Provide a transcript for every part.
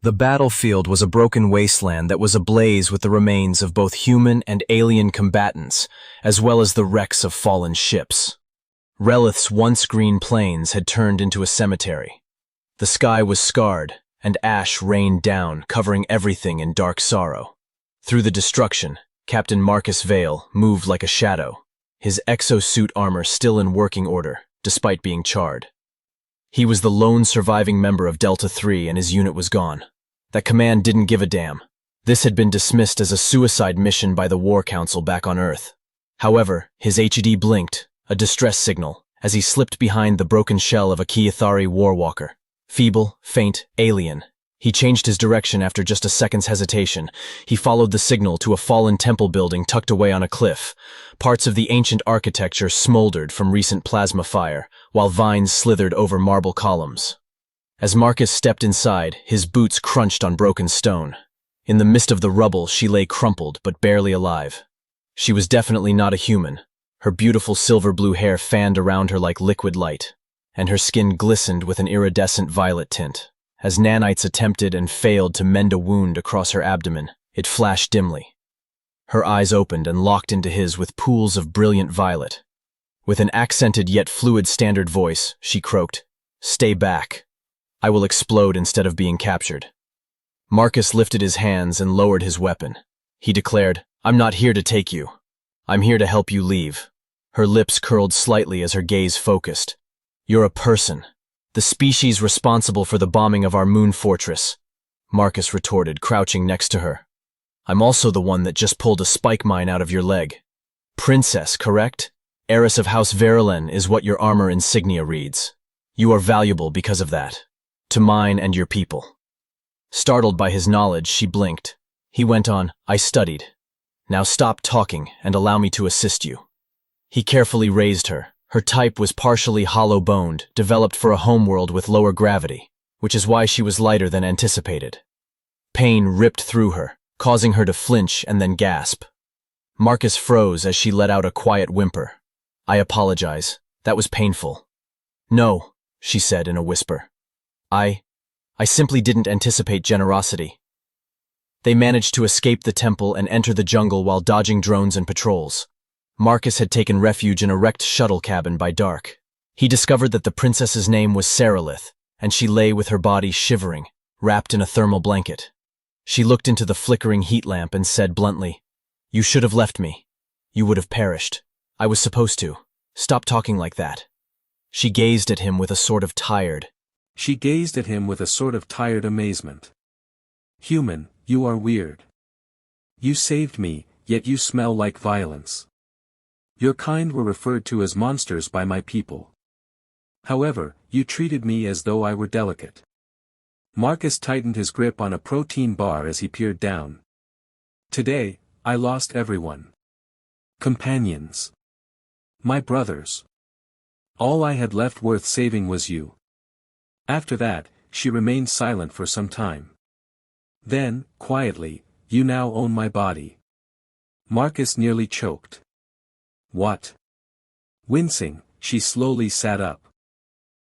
The battlefield was a broken wasteland that was ablaze with the remains of both human and alien combatants, as well as the wrecks of fallen ships. Relith's once green plains had turned into a cemetery. The sky was scarred, and ash rained down, covering everything in dark sorrow. Through the destruction, Captain Marcus Vale moved like a shadow, his exosuit armor still in working order, despite being charred. He was the lone surviving member of Delta 3 and his unit was gone. That command didn't give a damn. This had been dismissed as a suicide mission by the War Council back on Earth. However, his HUD blinked, a distress signal, as he slipped behind the broken shell of a Kiathari warwalker. Feeble, faint, alien. He changed his direction after just a second's hesitation. He followed the signal to a fallen temple building tucked away on a cliff. Parts of the ancient architecture smoldered from recent plasma fire, while vines slithered over marble columns. As Marcus stepped inside, his boots crunched on broken stone. In the midst of the rubble, she lay crumpled but barely alive. She was definitely not a human. Her beautiful silver-blue hair fanned around her like liquid light, and her skin glistened with an iridescent violet tint. As nanites attempted and failed to mend a wound across her abdomen, it flashed dimly. Her eyes opened and locked into his with pools of brilliant violet. With an accented yet fluid standard voice, she croaked, "Stay back. I will explode instead of being captured." Marcus lifted his hands and lowered his weapon. He declared, "I'm not here to take you. I'm here to help you leave." Her lips curled slightly as her gaze focused. "You're a person. The species responsible for the bombing of our moon fortress," Marcus retorted, crouching next to her. "I'm also the one that just pulled a spike mine out of your leg. Princess, correct? Heiress of House Verelen is what your armor insignia reads. You are valuable because of that. To mine and your people." Startled by his knowledge, she blinked. He went on, "I studied. Now stop talking and allow me to assist you." He carefully raised her. Her type was partially hollow-boned, developed for a homeworld with lower gravity, which is why she was lighter than anticipated. Pain ripped through her, causing her to flinch and then gasp. Marcus froze as she let out a quiet whimper. "I apologize. That was painful." "No," she said in a whisper. I simply didn't anticipate generosity." They managed to escape the temple and enter the jungle while dodging drones and patrols. Marcus had taken refuge in a wrecked shuttle cabin by dark. He discovered that the princess's name was Sarilith, and she lay with her body shivering, wrapped in a thermal blanket. She looked into the flickering heat lamp and said bluntly, "You should have left me. You would have perished. I was supposed to. Stop talking like that." She gazed at him with a sort of tired amazement. "Human, you are weird. You saved me, yet you smell like violence. Your kind were referred to as monsters by my people. However, you treated me as though I were delicate." Marcus tightened his grip on a protein bar as he peered down. "Today, I lost everyone. Companions. My brothers. All I had left worth saving was you." After that, she remained silent for some time. Then, quietly, "You now own my body." Marcus nearly choked. "What?" Wincing, she slowly sat up.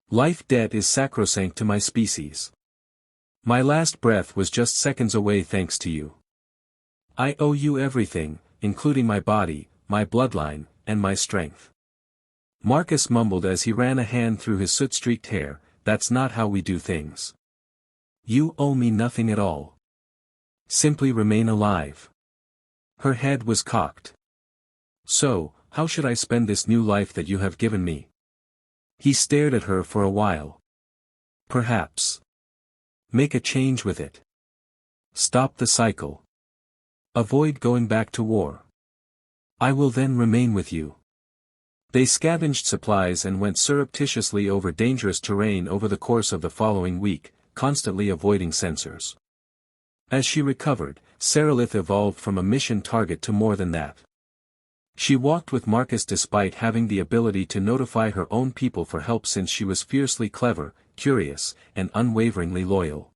"Life debt is sacrosanct to my species. My last breath was just seconds away thanks to you. I owe you everything, including my body, my bloodline, and my strength." Marcus mumbled as he ran a hand through his soot-streaked hair, "That's not how we do things. You owe me nothing at all. Simply remain alive." Her head was cocked. "So, how should I spend this new life that you have given me?" He stared at her for a while. "Perhaps. Make a change with it. Stop the cycle. Avoid going back to war. I will then remain with you." They scavenged supplies and went surreptitiously over dangerous terrain over the course of the following week, constantly avoiding sensors. As she recovered, Sarilith evolved from a mission target to more than that. She walked with Marcus despite having the ability to notify her own people for help since she was fiercely clever, curious, and unwaveringly loyal.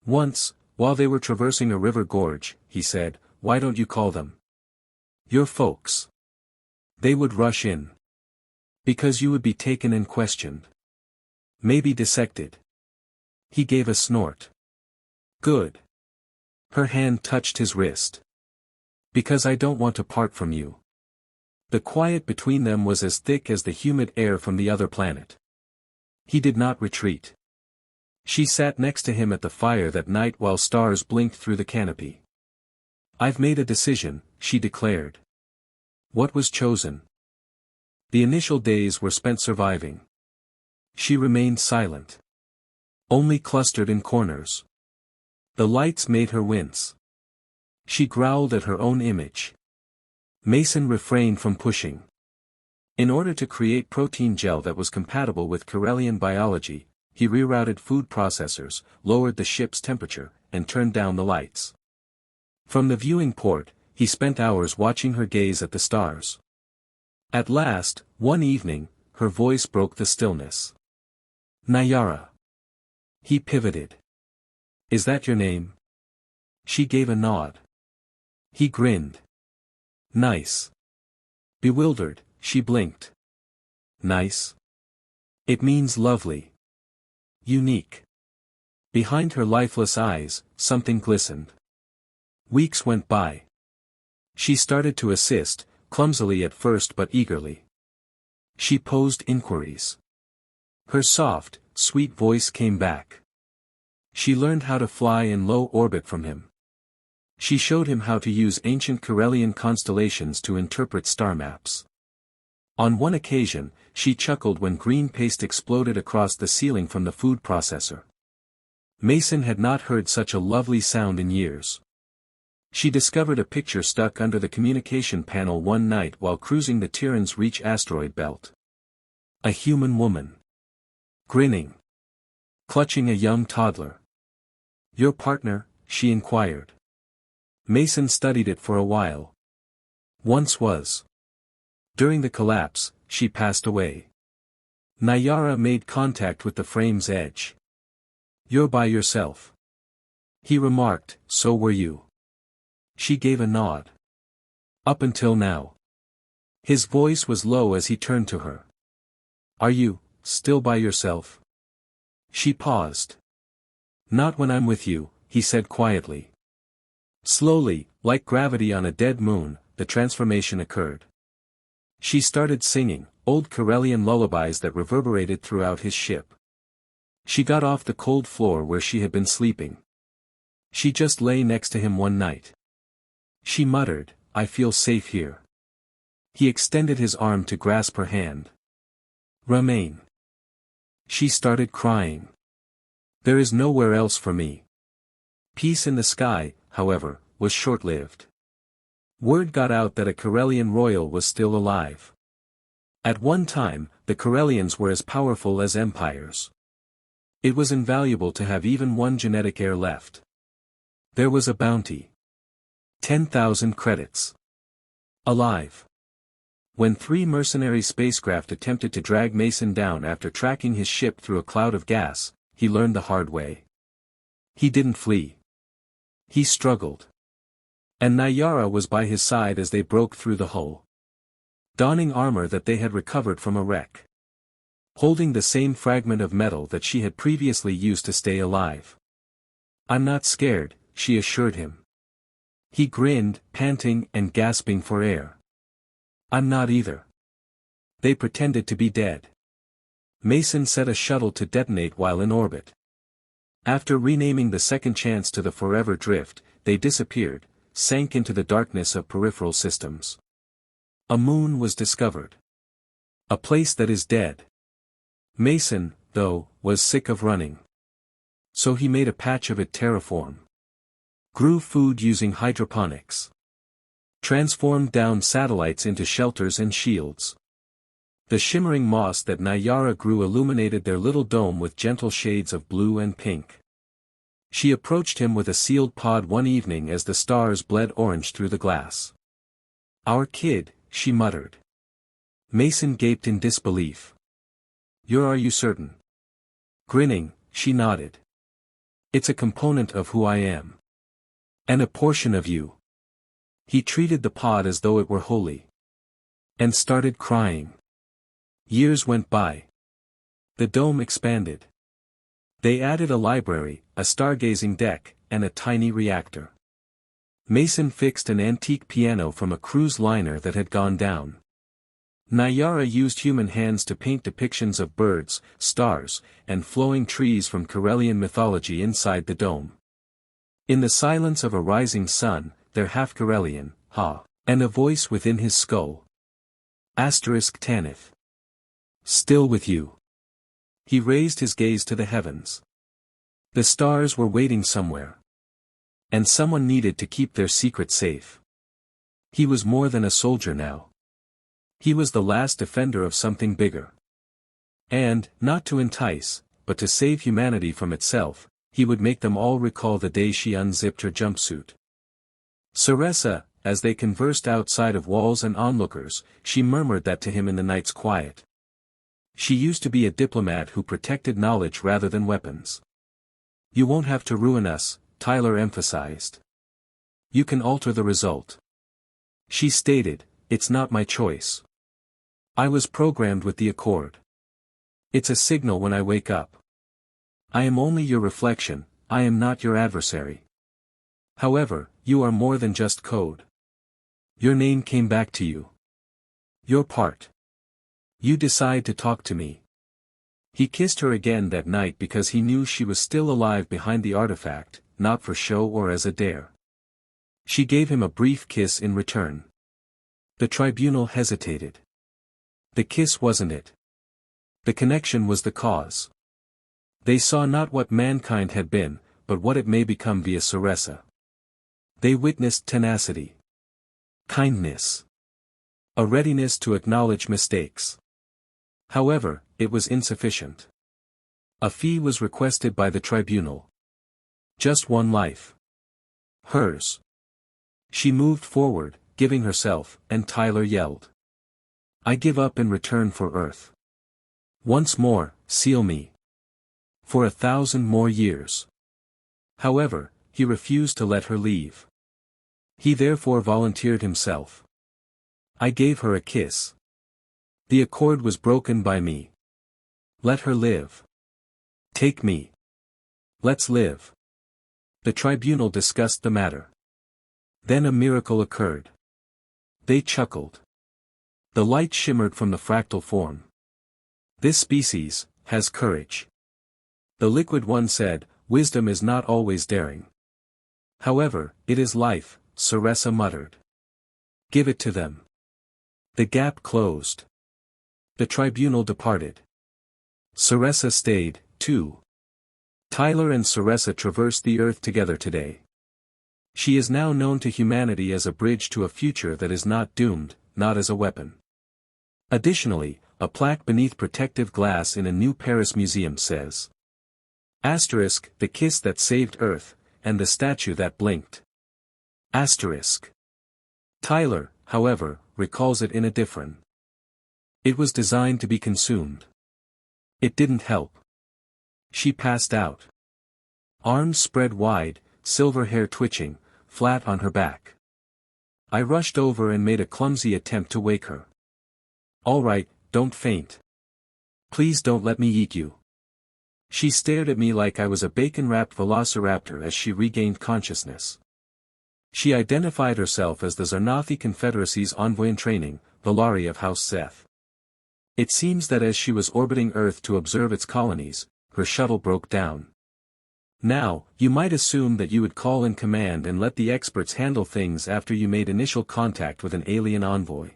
Once, while they were traversing a river gorge, he said, "Why don't you call them your folks? They would rush in. Because you would be taken and questioned. Maybe dissected." He gave a snort. Good. Her hand touched his wrist. Because I don't want to part from you. The quiet between them was as thick as the humid air from the other planet. He did not retreat. She sat next to him at the fire that night while stars blinked through the canopy. I've made a decision, she declared. What was chosen? The initial days were spent surviving. She remained silent. Only clustered in corners. The lights made her wince. She growled at her own image. Mason refrained from pushing. In order to create protein gel that was compatible with Corellian biology, he rerouted food processors, lowered the ship's temperature, and turned down the lights. From the viewing port, he spent hours watching her gaze at the stars. At last, one evening, her voice broke the stillness. Nayara. He pivoted. Is that your name? She gave a nod. He grinned. Nice. Bewildered, she blinked. Nice? It means lovely. Unique. Behind her lifeless eyes, something glistened. Weeks went by. She started to assist, clumsily at first but eagerly. She posed inquiries. Her soft, sweet voice came back. She learned how to fly in low orbit from him. She showed him how to use ancient Corellian constellations to interpret star maps. On one occasion, she chuckled when green paste exploded across the ceiling from the food processor. Mason had not heard such a lovely sound in years. She discovered a picture stuck under the communication panel one night while cruising the Tiran's Reach asteroid belt. A human woman. Grinning. Clutching a young toddler. Your partner? She inquired. Mason studied it for a while. Once was. During the collapse, she passed away. Nayara made contact with the frame's edge. You're by yourself. He remarked, so were you. She gave a nod. Up until now. His voice was low as he turned to her. Are you, still by yourself? She paused. Not when I'm with you, he said quietly. Slowly, like gravity on a dead moon, the transformation occurred. She started singing, old Corellian lullabies that reverberated throughout his ship. She got off the cold floor where she had been sleeping. She just lay next to him one night. She muttered, I feel safe here. He extended his arm to grasp her hand. Remain. She started crying. There is nowhere else for me. Peace in the sky, however, was short-lived. Word got out that a Corellian royal was still alive. At one time, the Corellians were as powerful as empires. It was invaluable to have even one genetic heir left. There was a bounty. 10,000 credits. Alive. When 3 mercenary spacecraft attempted to drag Mason down after tracking his ship through a cloud of gas, he learned the hard way. He didn't flee. He struggled. And Nayara was by his side as they broke through the hull. Donning armor that they had recovered from a wreck. Holding the same fragment of metal that she had previously used to stay alive. I'm not scared, she assured him. He grinned, panting and gasping for air. I'm not either. They pretended to be dead. Mason set a shuttle to detonate while in orbit. After renaming the second chance to the Forever Drift, they disappeared, sank into the darkness of peripheral systems. A moon was discovered. A place that is dead. Mason, though, was sick of running. So he made a patch of it terraform. Grew food using hydroponics. Transformed down satellites into shelters and shields. The shimmering moss that Nayara grew illuminated their little dome with gentle shades of blue and pink. She approached him with a sealed pod one evening as the stars bled orange through the glass. Our kid, she muttered. Mason gaped in disbelief. Are you certain? Grinning, she nodded. It's a component of who I am. And a portion of you. He treated the pod as though it were holy. And started crying. Years went by. The dome expanded. They added a library, a stargazing deck, and a tiny reactor. Mason fixed an antique piano from a cruise liner that had gone down. Nayara used human hands to paint depictions of birds, stars, and flowing trees from Karelian mythology inside the dome. In the silence of a rising sun, their half-Karelian, and a voice within his skull. Tanith. Still with you. He raised his gaze to the heavens. The stars were waiting somewhere. And someone needed to keep their secret safe. He was more than a soldier now. He was the last defender of something bigger. And, not to entice, but to save humanity from itself, he would make them all recall the day she unzipped her jumpsuit. Ceresa, as they conversed outside of walls and onlookers, she murmured that to him in the night's quiet. She used to be a diplomat who protected knowledge rather than weapons. You won't have to ruin us, Tyler emphasized. You can alter the result. She stated, it's not my choice. I was programmed with the accord. It's a signal when I wake up. I am only your reflection, I am not your adversary. However, you are more than just code. Your name came back to you. Your part. You decide to talk to me. He kissed her again that night because he knew she was still alive behind the artifact, not for show or as a dare. She gave him a brief kiss in return. The tribunal hesitated. The kiss wasn't it. The connection was the cause. They saw not what mankind had been, but what it may become via Ceresa. They witnessed tenacity. Kindness. A readiness to acknowledge mistakes. However, it was insufficient. A fee was requested by the tribunal. Just one life. Hers. She moved forward, giving herself, and Tyler yelled. I give up in return for Earth. Once more, seal me. For 1,000 more years. However, he refused to let her leave. He therefore volunteered himself. I gave her a kiss. The accord was broken by me. Let her live. Take me. Let's live. The tribunal discussed the matter. Then a miracle occurred. They chuckled. The light shimmered from the fractal form. This species has courage. The liquid one said, wisdom is not always daring. However, it is life, Ceresa muttered. Give it to them. The gap closed. The tribunal departed. Ceresa stayed, too. Tyler and Ceresa traversed the earth together today. She is now known to humanity as a bridge to a future that is not doomed, not as a weapon. Additionally, a plaque beneath protective glass in a new Paris museum says. The kiss that saved Earth, and the statue that blinked. Tyler, however, recalls it in a different. It was designed to be consumed. It didn't help. She passed out. Arms spread wide, silver hair twitching, flat on her back. I rushed over and made a clumsy attempt to wake her. All right, don't faint. Please don't let me eat you. She stared at me like I was a bacon-wrapped velociraptor as she regained consciousness. She identified herself as the Zarnathi Confederacy's envoy in training, Valari of House Seth. It seems that as she was orbiting Earth to observe its colonies, her shuttle broke down. Now, you might assume that you would call in command and let the experts handle things after you made initial contact with an alien envoy.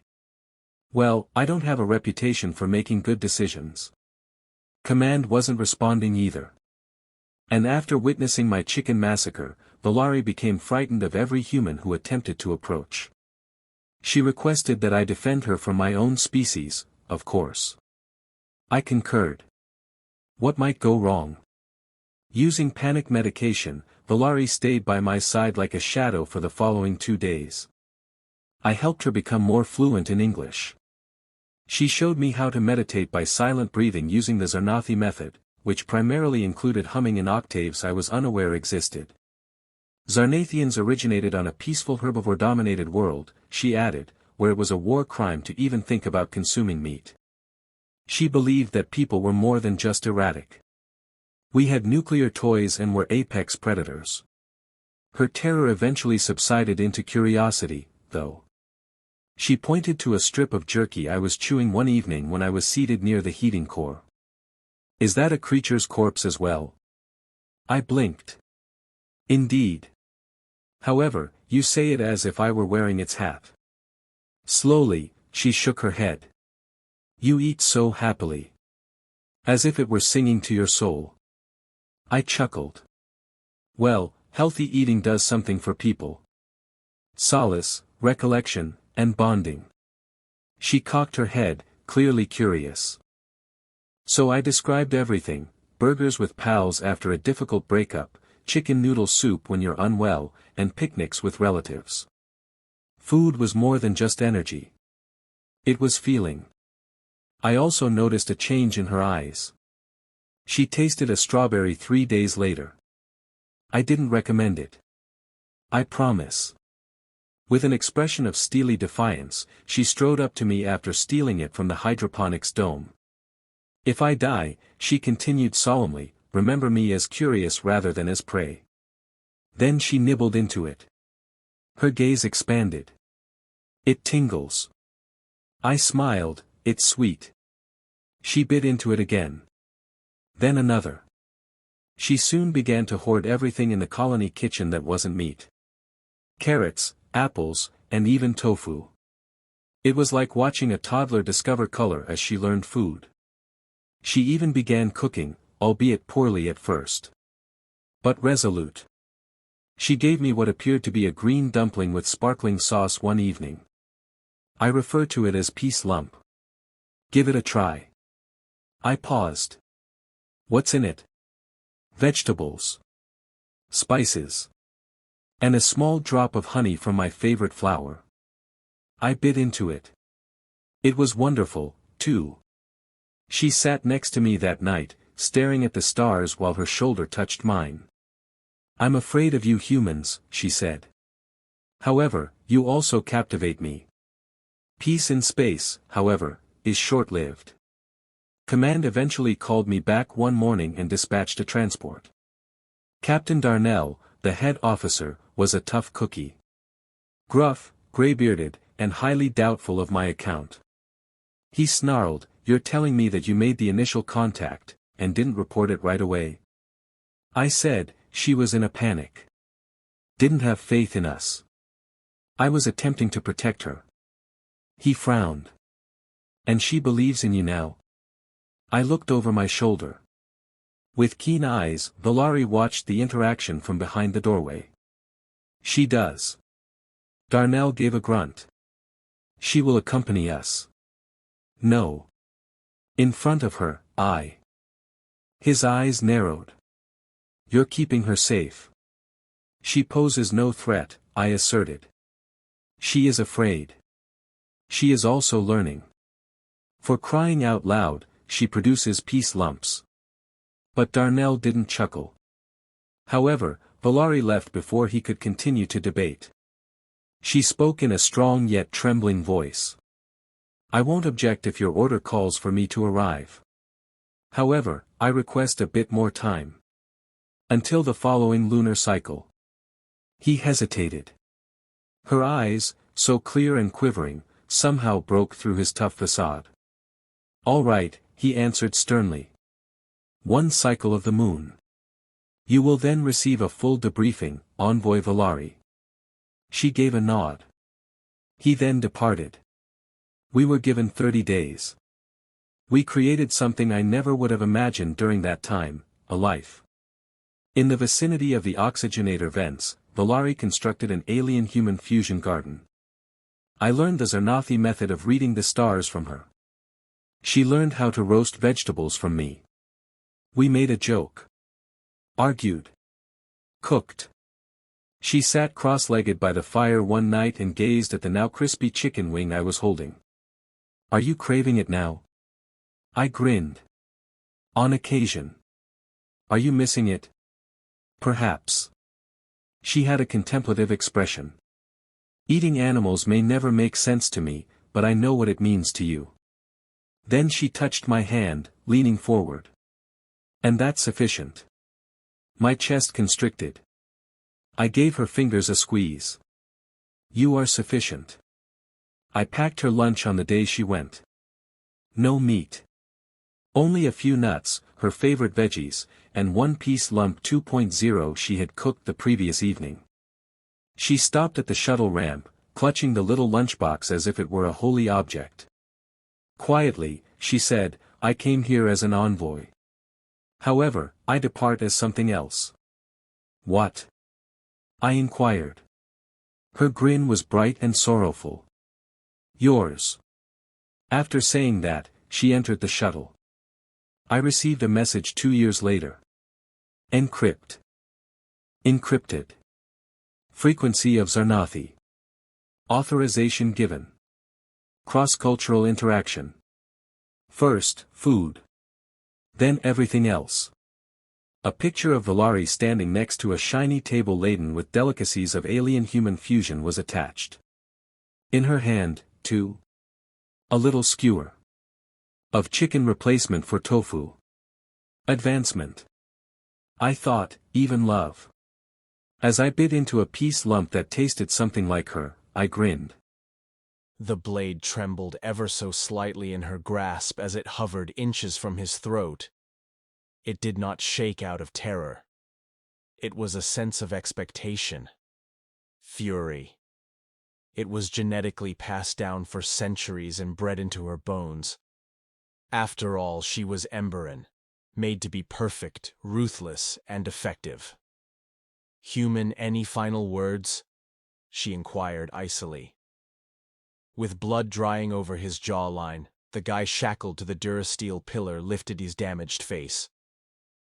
Well, I don't have a reputation for making good decisions. Command wasn't responding either. And after witnessing my chicken massacre, Valari became frightened of every human who attempted to approach. She requested that I defend her from my own species, of course. I concurred. What might go wrong? Using panic medication, Valari stayed by my side like a shadow for the following 2 days. I helped her become more fluent in English. She showed me how to meditate by silent breathing using the Zarnathi method, which primarily included humming in octaves I was unaware existed. Zarnathians originated on a peaceful herbivore-dominated world, she added, where it was a war crime to even think about consuming meat. She believed that people were more than just erratic. We had nuclear toys and were apex predators. Her terror eventually subsided into curiosity, though. She pointed to a strip of jerky I was chewing one evening when I was seated near the heating core. Is that a creature's corpse as well? I blinked. Indeed. However, you say it as if I were wearing its hat. Slowly, she shook her head. You eat so happily. As if it were singing to your soul. I chuckled. Well, healthy eating does something for people. Solace, recollection, and bonding. She cocked her head, clearly curious. So I described everything: burgers with pals after a difficult breakup, chicken noodle soup when you're unwell, and picnics with relatives. Food was more than just energy. It was feeling. I also noticed a change in her eyes. She tasted a strawberry 3 days later. I didn't recommend it. I promise. With an expression of steely defiance, she strode up to me after stealing it from the hydroponics dome. If I die, she continued solemnly, remember me as curious rather than as prey. Then she nibbled into it. Her gaze expanded. It tingles. I smiled, it's sweet. She bit into it again. Then another. She soon began to hoard everything in the colony kitchen that wasn't meat. Carrots, apples, and even tofu. It was like watching a toddler discover color as she learned food. She even began cooking, albeit poorly at first. But resolute. She gave me what appeared to be a green dumpling with sparkling sauce one evening. I refer to it as peace lump. Give it a try. I paused. What's in it? Vegetables. Spices. And a small drop of honey from my favorite flower. I bit into it. It was wonderful, too. She sat next to me that night, staring at the stars while her shoulder touched mine. I'm afraid of you humans, she said. However, you also captivate me. Peace in space, however, is short-lived. Command eventually called me back one morning and dispatched a transport. Captain Darnell, the head officer, was a tough cookie. Gruff, gray-bearded, and highly doubtful of my account. He snarled, "You're telling me that you made the initial contact, and didn't report it right away?" I said, she was in a panic. Didn't have faith in us. I was attempting to protect her. He frowned. And she believes in you now? I looked over my shoulder. With keen eyes, Valari watched the interaction from behind the doorway. She does. Darnell gave a grunt. She will accompany us. No. In front of her, I. His eyes narrowed. You're keeping her safe. She poses no threat, I asserted. She is afraid. She is also learning. For crying out loud, she produces peace lumps. But Darnell didn't chuckle. However, Valari left before he could continue to debate. She spoke in a strong yet trembling voice. I won't object if your order calls for me to arrive. However, I request a bit more time. Until the following lunar cycle. He hesitated. Her eyes, so clear and quivering, somehow broke through his tough facade. All right, he answered sternly. One cycle of the moon. You will then receive a full debriefing, Envoy Valari. She gave a nod. He then departed. We were given 30 days. We created something I never would have imagined during that time, a life. In the vicinity of the oxygenator vents, Valari constructed an alien-human fusion garden. I learned the Zarnathi method of reading the stars from her. She learned how to roast vegetables from me. We made a joke. Argued. Cooked. She sat cross-legged by the fire one night and gazed at the now crispy chicken wing I was holding. Are you craving it now? I grinned. On occasion. Are you missing it? Perhaps. She had a contemplative expression. Eating animals may never make sense to me, but I know what it means to you. Then she touched my hand, leaning forward. And that's sufficient. My chest constricted. I gave her fingers a squeeze. You are sufficient. I packed her lunch on the day she went. No meat. Only a few nuts, her favorite veggies, and one-piece lump 2.0 she had cooked the previous evening. She stopped at the shuttle ramp, clutching the little lunchbox as if it were a holy object. Quietly, she said, I came here as an envoy. However, I depart as something else. What? I inquired. Her grin was bright and sorrowful. Yours. After saying that, she entered the shuttle. I received a message 2 years later. Encrypt. Encrypted. Frequency of Zarnathi. Authorization given. Cross-cultural interaction. First, food. Then everything else. A picture of Valari standing next to a shiny table laden with delicacies of alien-human fusion was attached. In her hand, too. A little skewer. Of chicken replacement for tofu. Advancement. I thought, even love. As I bit into a piece lump that tasted something like her, I grinned. The blade trembled ever so slightly in her grasp as it hovered inches from his throat. It did not shake out of terror. It was a sense of expectation. Fury. It was genetically passed down for centuries and bred into her bones. After all, she was Emberin, made to be perfect, ruthless, and effective. Human, any final words? She inquired icily. With blood drying over his jawline, the guy shackled to the durasteel pillar lifted his damaged face.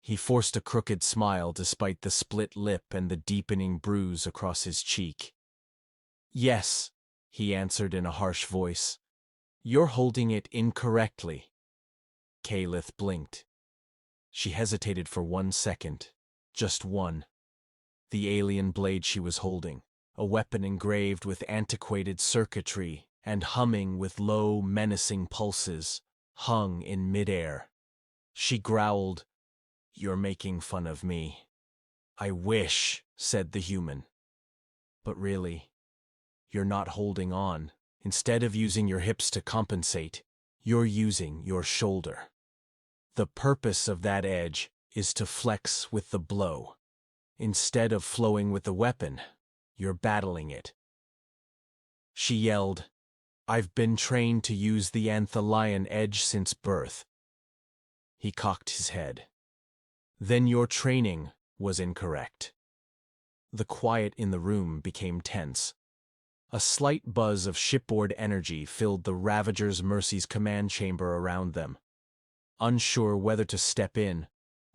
He forced a crooked smile despite the split lip and the deepening bruise across his cheek. Yes, he answered in a harsh voice. You're holding it incorrectly. Kalith blinked. She hesitated for 1 second. Just one. The alien blade she was holding, a weapon engraved with antiquated circuitry and humming with low, menacing pulses, hung in midair. She growled, You're making fun of me. I wish, said the human. But really, you're not holding on. Instead of using your hips to compensate, you're using your shoulder. The purpose of that edge is to flex with the blow. Instead of flowing with the weapon, you're battling it. She yelled, I've been trained to use the Anthelion edge since birth. He cocked his head. Then your training was incorrect. The quiet in the room became tense. A slight buzz of shipboard energy filled the Ravager's Mercy's command chamber around them. Unsure whether to step in,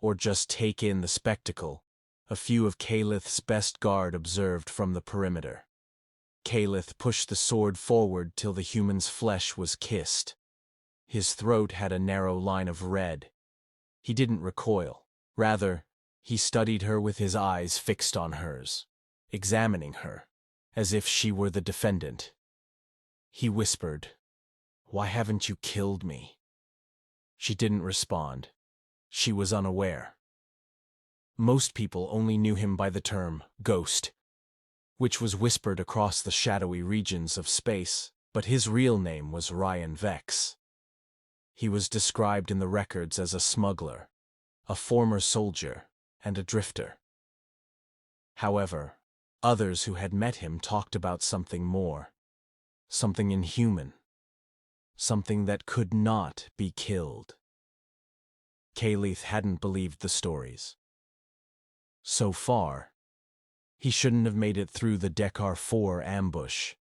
or just take in the spectacle, a few of Kalith's best guard observed from the perimeter. Kalith pushed the sword forward till the human's flesh was kissed. His throat had a narrow line of red. He didn't recoil. Rather, he studied her with his eyes fixed on hers, examining her, as if she were the defendant. He whispered, Why haven't you killed me? She didn't respond. She was unaware. Most people only knew him by the term ghost, which was whispered across the shadowy regions of space, but his real name was Ryan Vex. He was described in the records as a smuggler, a former soldier, and a drifter. However, others who had met him talked about something more, something inhuman, something that could not be killed. Kalith hadn't believed the stories. So far, he shouldn't have made it through the Dekar 4 ambush.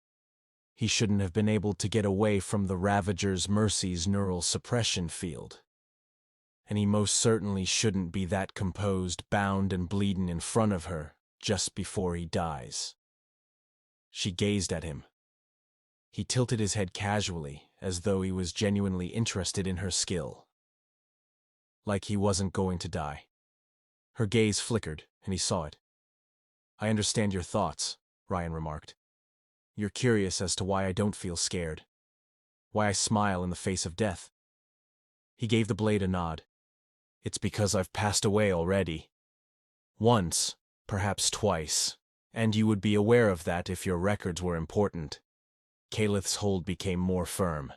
He shouldn't have been able to get away from the Ravager's Mercy's neural suppression field. And he most certainly shouldn't be that composed, bound and bleeding in front of her just before he dies. She gazed at him. He tilted his head casually, as though he was genuinely interested in her skill. Like he wasn't going to die. Her gaze flickered, and he saw it. I understand your thoughts, Ryan remarked. You're curious as to why I don't feel scared. Why I smile in the face of death. He gave the blade a nod. It's because I've passed away already. Once, perhaps twice, And you would be aware of that if your records were important. Calith's hold became more firm.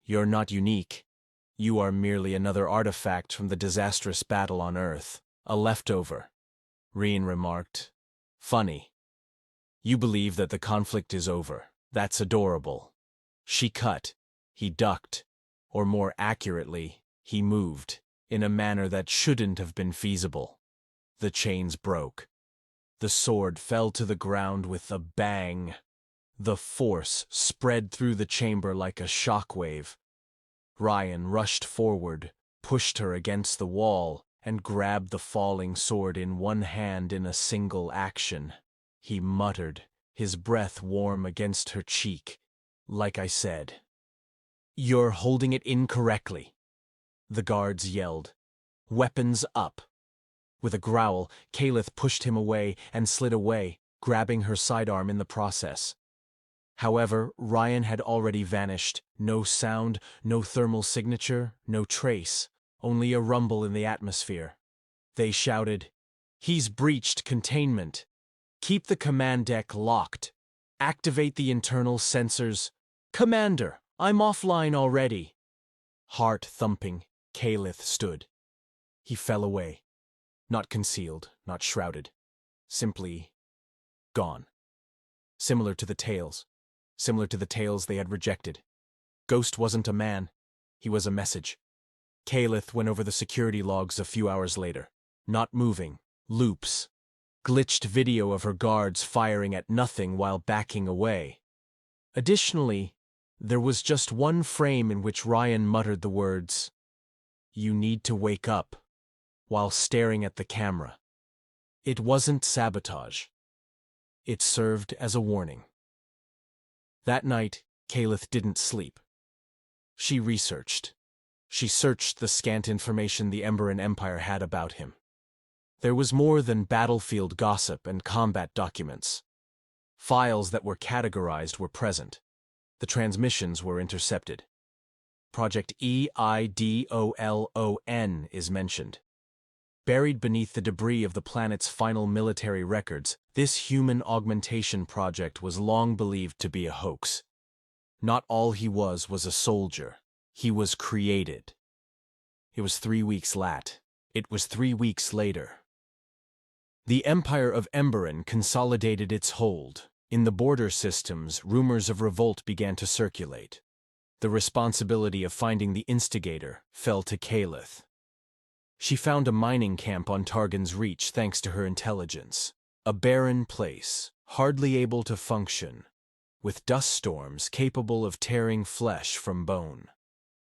You're not unique. You are merely another artifact from the disastrous battle on Earth. A leftover. Rien remarked. Funny. You believe that the conflict is over. That's adorable. She cut. He ducked. Or more accurately, he moved, in a manner that shouldn't have been feasible. The chains broke. The sword fell to the ground with a bang. The force spread through the chamber like a shockwave. Ryan rushed forward, pushed her against the wall, and grabbed the falling sword in one hand in a single action. He muttered, his breath warm against her cheek. Like I said, "You're holding it incorrectly." The guards yelled, "Weapons up!" With a growl, Calith pushed him away and slid away, grabbing her sidearm in the process. However, Ryan had already vanished. No sound, no thermal signature, no trace, only a rumble in the atmosphere. They shouted, "He's breached containment. Keep the command deck locked. Activate the internal sensors. Commander, I'm offline already." Heart thumping, Calith stood. He fell away. Not concealed, not shrouded. Simply gone. Similar to the tales. Similar to the tales they had rejected. Ghost wasn't a man. He was a message. Calith went over the security logs a few hours later. Not moving. Loops. Glitched video of her guards firing at nothing while backing away. Additionally, there was just one frame in which Ryan muttered the words, "You need to wake up," while staring at the camera. It wasn't sabotage. It served as a warning. That night, Calith didn't sleep. She researched. She searched the scant information the Emberan Empire had about him. There was more than battlefield gossip and combat documents. Files that were categorized were present. The transmissions were intercepted. Project EIDOLON is mentioned. Buried beneath the debris of the planet's final military records, this human augmentation project was long believed to be a hoax. Not all he was a soldier. He was created. It was 3 weeks late. It was 3 weeks later. The Empire of Emberan consolidated its hold. In the border systems, rumors of revolt began to circulate. The responsibility of finding the instigator fell to Calith. She found a mining camp on Targan's Reach thanks to her intelligence. A barren place, hardly able to function, with dust storms capable of tearing flesh from bone.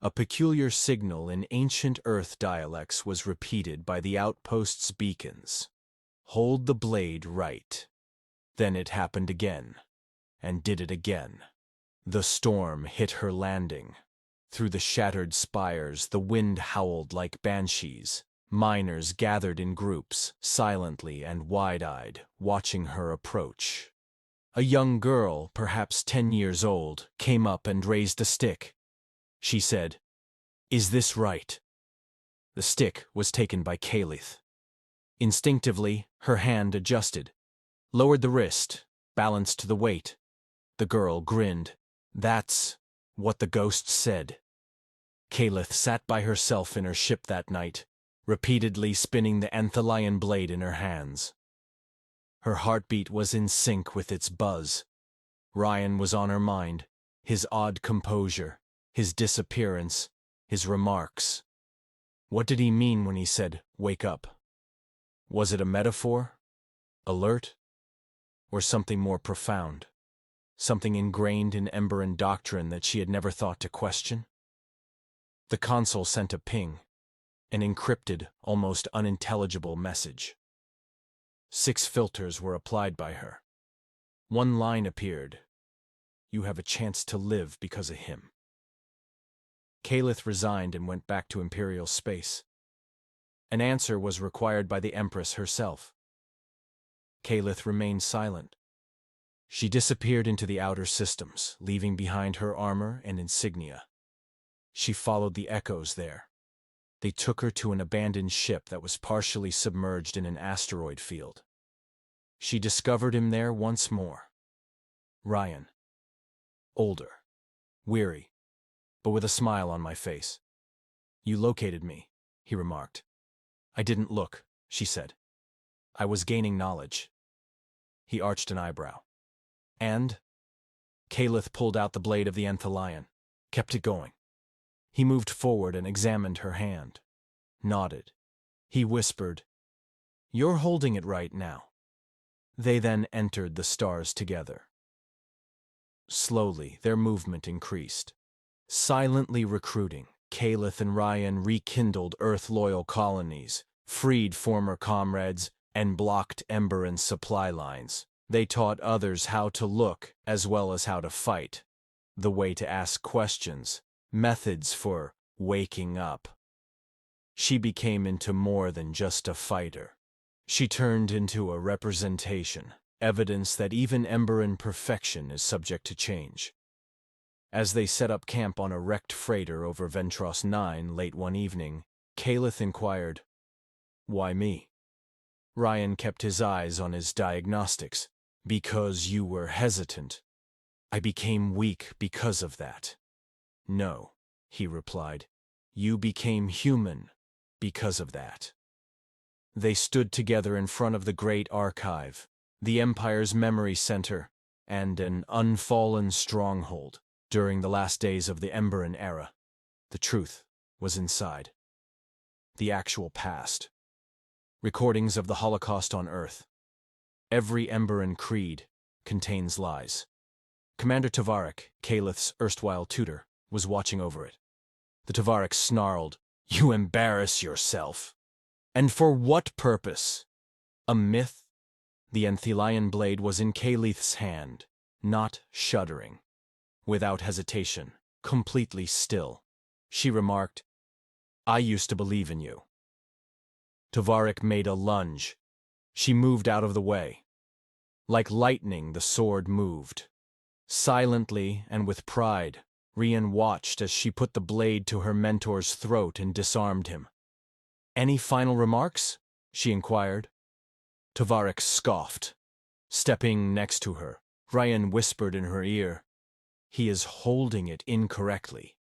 A peculiar signal in ancient Earth dialects was repeated by the outpost's beacons. Hold the blade right. Then it happened again, and did it again. The storm hit her landing. Through the shattered spires, the wind howled like banshees. Miners gathered in groups, silently and wide-eyed, watching her approach. A young girl, perhaps 10 years old, came up and raised a stick. She said, "Is this right?" The stick was taken by Calith. Instinctively, her hand adjusted, lowered the wrist, balanced the weight. The girl grinned. "That's what the ghost said." Calith sat by herself in her ship that night, repeatedly spinning the Anthelion blade in her hands. Her heartbeat was in sync with its buzz. Ryan was on her mind, his odd composure, his disappearance, his remarks. What did he mean when he said, "Wake up"? Was it a metaphor? Alert? Or something more profound? Something ingrained in Emberan doctrine that she had never thought to question? The console sent a ping, an encrypted, almost unintelligible message. 6 filters were applied by her. One line appeared. "You have a chance to live because of him." Calith resigned and went back to Imperial space. An answer was required by the Empress herself. Calith remained silent. She disappeared into the outer systems, leaving behind her armor and insignia. She followed the echoes there. They took her to an abandoned ship that was partially submerged in an asteroid field. She discovered him there once more. Ryan. Older. Weary, but with a smile on my face. "You located me," he remarked. "I didn't look," she said. "I was gaining knowledge." He arched an eyebrow. "And?" Kalith pulled out the blade of the Enthalion, kept it going. He moved forward and examined her hand. Nodded. He whispered, "You're holding it right now." They then entered the stars together. Slowly, their movement increased. Silently recruiting, Kalith and Ryan rekindled Earth-loyal colonies, freed former comrades, and blocked Emberon's supply lines. They taught others how to look as well as how to fight, the way to ask questions, methods for waking up. She became into more than just a fighter. She turned into a representation, evidence that even Emberon perfection is subject to change. As they set up camp on a wrecked freighter over Ventros 9 late one evening, Kalith inquired, "Why me?" Ryan kept his eyes on his diagnostics. "Because you were hesitant. I became weak because of that." "No," he replied. "You became human because of that." They stood together in front of the Great Archive, the Empire's memory center, and an unfallen stronghold. During the last days of the Emberon era, the truth was inside. The actual past. Recordings of the Holocaust on Earth. Every Emberon creed contains lies. Commander Tavarik, Kalith's erstwhile tutor, was watching over it. The Tavarik snarled, "You embarrass yourself." "And for what purpose? A myth?" The Enthalion blade was in Kalith's hand, not shuddering. Without hesitation, completely still, she remarked, "I used to believe in you." Tavarik made a lunge. She moved out of the way. Like lightning, the sword moved. Silently and with pride, Rian watched as she put the blade to her mentor's throat and disarmed him. "Any final remarks?" she inquired. Tavarik scoffed. Stepping next to her, Ryan whispered in her ear, "He is holding it incorrectly."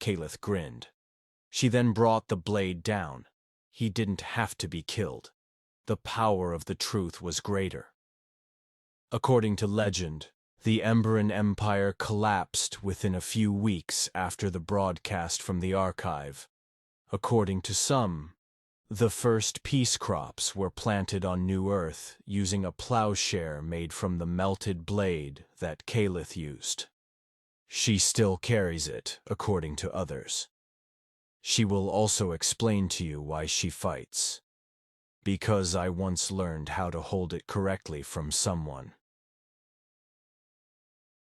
Kalith grinned. She then brought the blade down. He didn't have to be killed. The power of the truth was greater. According to legend, the Emberon Empire collapsed within a few weeks after the broadcast from the archive. According to some, the first peace crops were planted on New Earth using a plowshare made from the melted blade that Kalith used. She still carries it, according to others. She will also explain to you why she fights. Because I once learned how to hold it correctly from someone.